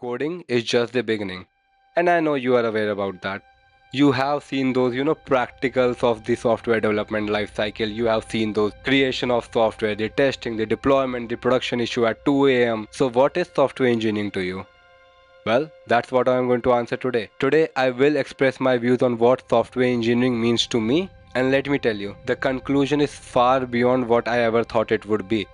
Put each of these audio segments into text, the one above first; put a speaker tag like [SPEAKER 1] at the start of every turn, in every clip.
[SPEAKER 1] coding is just the beginning. And I know you are aware about that. You have seen those, practicals of the software development life cycle. You have seen those creation of software, the testing, the deployment, the production issue at 2 a.m. So what is software engineering to you? Well, that's what I'm going to answer today. Today, I will express my views on what software engineering means to me. And let me tell you, the conclusion is far beyond what I ever thought it would be.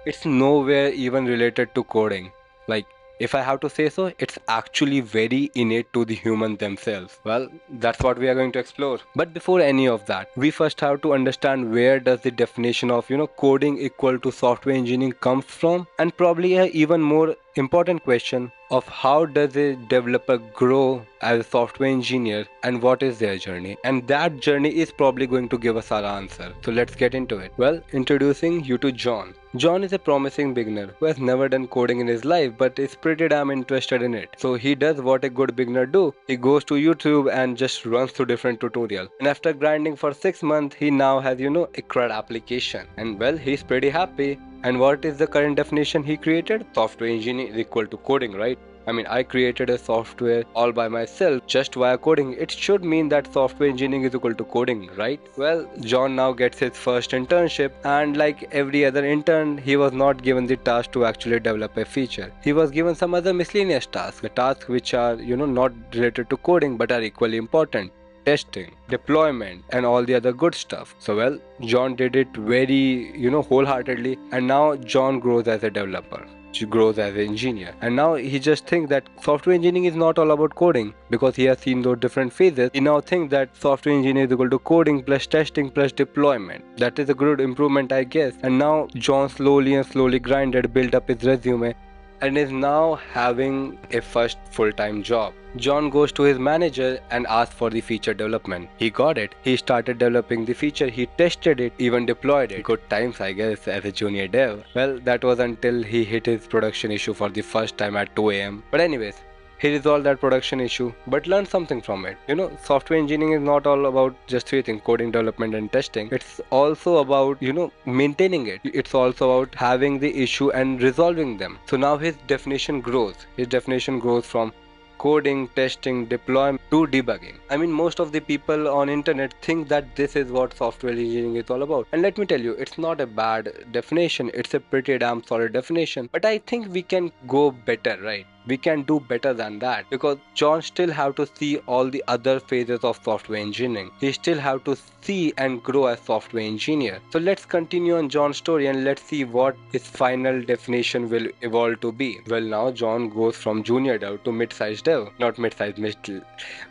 [SPEAKER 1] It's nowhere even related to coding. Like, if I have to say so, it's actually very innate to the human themselves. Well, that's what we are going to explore. But before any of that, we first have to understand where does the definition of, coding equal to software engineering comes from, and probably a even more important question of how does a developer grow as a software engineer and what is their journey, and that journey is probably going to give us our answer. So let's get into it. Well, introducing you to John. John is a promising beginner who has never done coding in his life but is pretty damn interested in it. So he does what a good beginner do. He goes to YouTube and just runs through different tutorials. And after grinding for 6 months, he now has, a CRUD application. And well, he's pretty happy. And what is the current definition he created? Software engineering is equal to coding, right? I mean, I created a software all by myself just via coding. It should mean that software engineering is equal to coding, right? Well, John now gets his first internship, and like every other intern, he was not given the task to actually develop a feature. He was given some other miscellaneous tasks, the tasks which are, not related to coding but are equally important. Testing, deployment, and all the other good stuff. So well, John did it very, wholeheartedly, and now John grows as a developer. She grows as an engineer, and now he just thinks that software engineering is not all about coding because he has seen those different phases. He now thinks that software engineering is equal to coding plus testing plus deployment. That is a good improvement, I guess. And now John slowly grinded, built up his resume, and is now having a first full-time job. John goes to his manager and asks for the feature development. He got it. He started developing the feature. He tested it, even deployed it. Good times, I guess, as a junior dev. Well, that was until he hit his production issue for the first time at 2 a.m. But anyways, he resolved that production issue, but learned something from it. Software engineering is not all about just three things: coding, development, and testing. It's also about, maintaining it. It's also about having the issue and resolving them. So now his definition grows. His definition grows from coding, testing, deployment to debugging. I mean, most of the people on internet think that this is what software engineering is all about. And let me tell you, it's not a bad definition. It's a pretty damn solid definition. But I think we can go better, right? We can do better than that, because John still have to see all the other phases of software engineering. He still have to see and grow as software engineer. So let's continue on John's story and let's see what his final definition will evolve to be. Well, now John goes from junior dev to mid-sized dev, not mid-sized,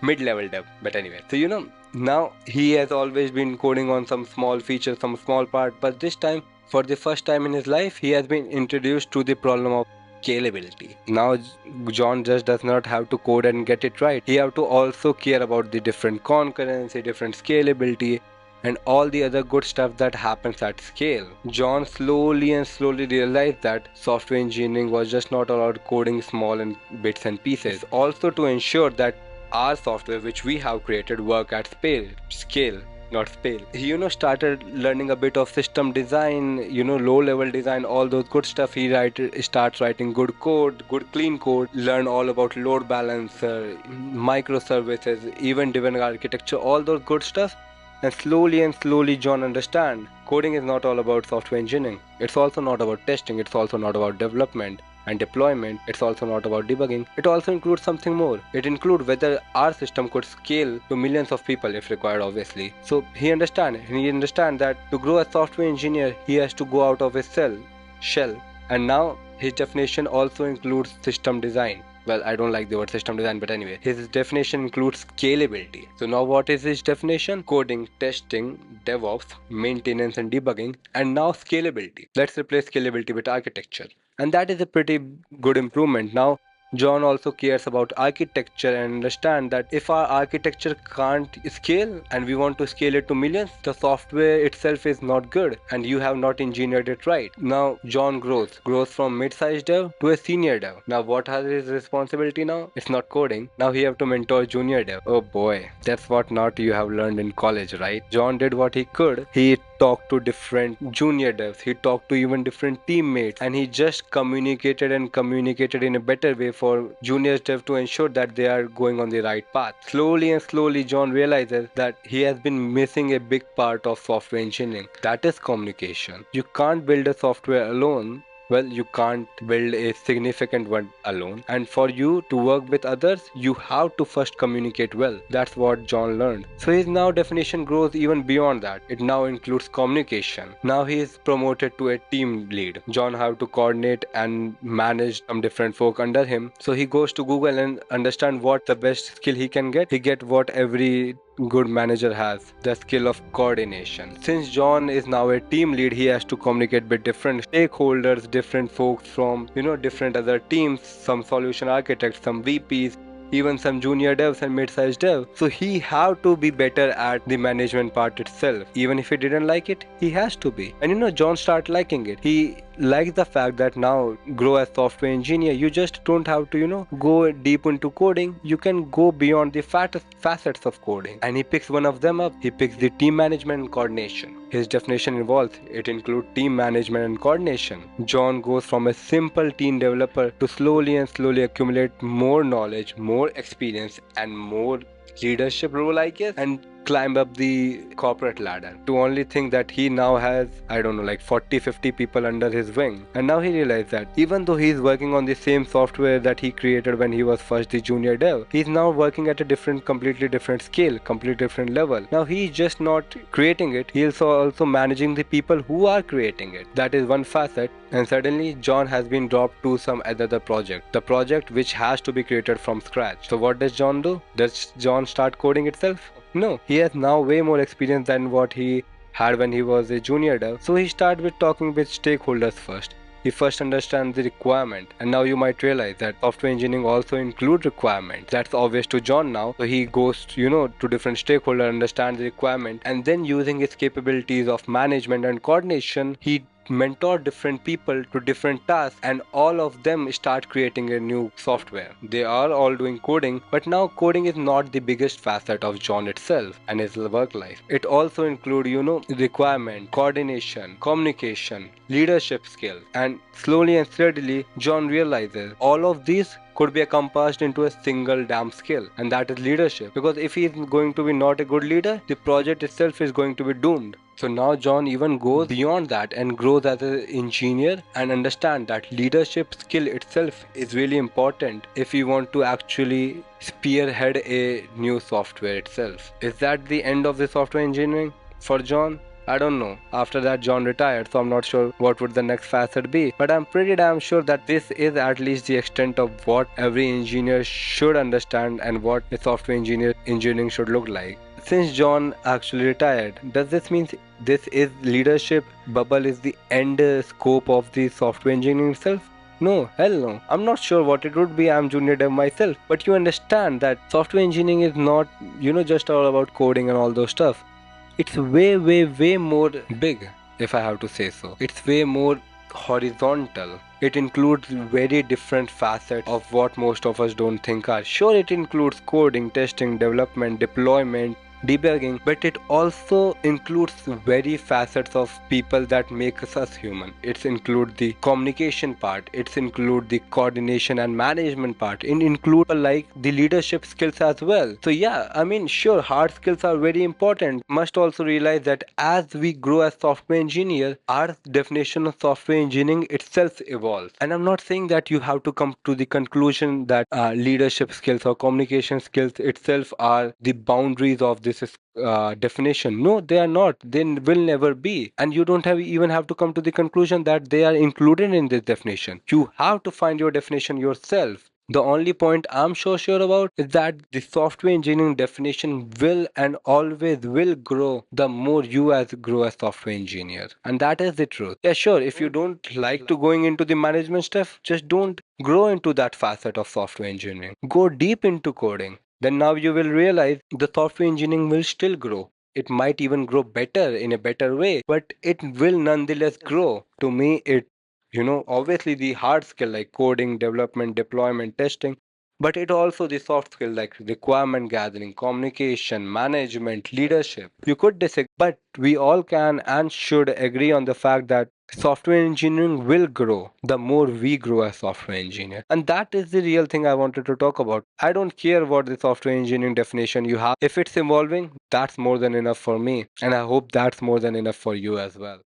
[SPEAKER 1] mid-level dev. But anyway, so now he has always been coding on some small feature, some small part, but this time, for the first time in his life, he has been introduced to the problem of scalability. Now John just does not have to code and get it right. He have to also care about the different concurrency, different scalability, and all the other good stuff that happens at scale. John slowly realized that software engineering was just not about coding small and bits and pieces. Also to ensure that our software which we have created work at scale, not spell. He, started learning a bit of system design, low level design, all those good stuff. He starts writing good code, good clean code, learn all about load balancer, microservices, event-driven architecture, all those good stuff. And slowly John understand coding is not all about software engineering. It's also not about testing. It's also not about development and deployment. It's also not about debugging. It also includes something more. It includes whether our system could scale to millions of people if required, obviously. So he understands that to grow as software engineer, he has to go out of his shell. And now his definition also includes system design. Well, I don't like the word system design, but anyway, his definition includes scalability. So now what is his definition? Coding, testing, DevOps, maintenance and debugging, and now scalability. Let's replace scalability with architecture. And that is a pretty good improvement. Now, John also cares about architecture and understand that if our architecture can't scale and we want to scale it to millions, the software itself is not good and you have not engineered it right. Now John grows from mid-sized dev to a senior dev. Now what has his responsibility now? It's not coding. Now he have to mentor junior dev. Oh boy, that's what not you have learned in college, right? John did what he could. He talked to different junior devs, he talked to even different teammates, and he just communicated and communicated in a better way for junior dev to ensure that they are going on the right path. Slowly and slowly, John realizes that he has been missing a big part of software engineering, that is communication. You can't build a software alone. Well, you can't build a significant one alone. And for you to work with others, you have to first communicate well. That's what John learned. So his now definition grows even beyond that. It now includes communication. Now he is promoted to a team lead. John have to coordinate and manage some different folk under him. So he goes to Google and understand what the best skill he can get. He get what every good manager has, the skill of coordination. Since John is now a team lead, he has to communicate with different stakeholders, different folks from different other teams, some solution architects, some VPs, even some junior devs and mid-sized devs. So he have to be better at the management part itself. Even if he didn't like it, he has to be. And John start liking it. He likes the fact that now grow as software engineer, you just don't have to go deep into coding. You can go beyond the facets of coding, and he picks one of them up. He picks the team management and coordination. His definition involves it includes team management and coordination. John goes from a simple team developer to slowly and slowly accumulate more knowledge, more experience, and more leadership role, I guess, and climb up the corporate ladder to only think that he now has, I don't know, like 40-50 people under his wing. And now he realized that even though he's working on the same software that he created when he was first the junior dev, he's now working at a completely different scale, completely different level. Now he's just not creating it, he's also managing the people who are creating it. That is one facet. And suddenly John has been dropped to some other project, the project which has to be created from scratch. So what does John do? Does John start coding itself? No, he has now way more experience than what he had when he was a junior dev. So he started with talking with stakeholders first. He first understands the requirement, and now you might realize that software engineering also includes requirements. That's obvious to John now. So he goes, to different stakeholders, understands the requirement, and then using his capabilities of management and coordination, he mentor different people to different tasks, and all of them start creating a new software. They are all doing coding, but now coding is not the biggest facet of John itself and his work life. It also include requirement, coordination, communication, leadership skills, and slowly and steadily John realizes all of these could be encompassed into a single damn skill, and that is leadership. Because if he is going to be not a good leader, the project itself is going to be doomed. So now John even goes beyond that and grows as an engineer and understand that leadership skill itself is really important if you want to actually spearhead a new software itself. Is that the end of the software engineering for John? I don't know. After that, John retired, so I'm not sure what would the next facet be. But I'm pretty damn sure that this is at least the extent of what every engineer should understand and what a software engineering should look like. Since John actually retired, does this mean this is leadership bubble is the end scope of the software engineering itself? No, hell no. I'm not sure what it would be. I'm junior dev myself. But you understand that software engineering is not, just all about coding and all those stuff. It's way, way, way more big, if I have to say so. It's way more horizontal. It includes very different facets of what most of us don't think are. Sure, it includes coding, testing, development, deployment, debugging, but it also includes very facets of people that make us human. It includes the communication part, it includes the coordination and management part, it includes like the leadership skills as well. So yeah, I mean, sure, hard skills are very important. Must also realize that as we grow as software engineer, our definition of software engineering itself evolves. And I'm not saying that you have to come to the conclusion that leadership skills or communication skills itself are the boundaries of this definition. No, they are not. They will never be. And you don't even have to come to the conclusion that they are included in this definition. You have to find your definition yourself. The only point I'm sure about is that the software engineering definition will and always will grow the more you as grow as software engineer. And that is the truth. Yeah, sure, if you don't like to going into the management stuff, just don't grow into that facet of software engineering. Go deep into coding. Then now you will realize the software engineering will still grow. It might even grow better in a better way, but it will nonetheless grow. To me, it obviously the hard skill like coding, development, deployment, testing, but it also the soft skill like requirement gathering, communication, management, leadership. You could disagree, but we all can and should agree on the fact that software engineering will grow the more we grow as software engineer. And that is the real thing I wanted to talk about. I don't care what the software engineering definition you have. If it's evolving, that's more than enough for me. And I hope that's more than enough for you as well.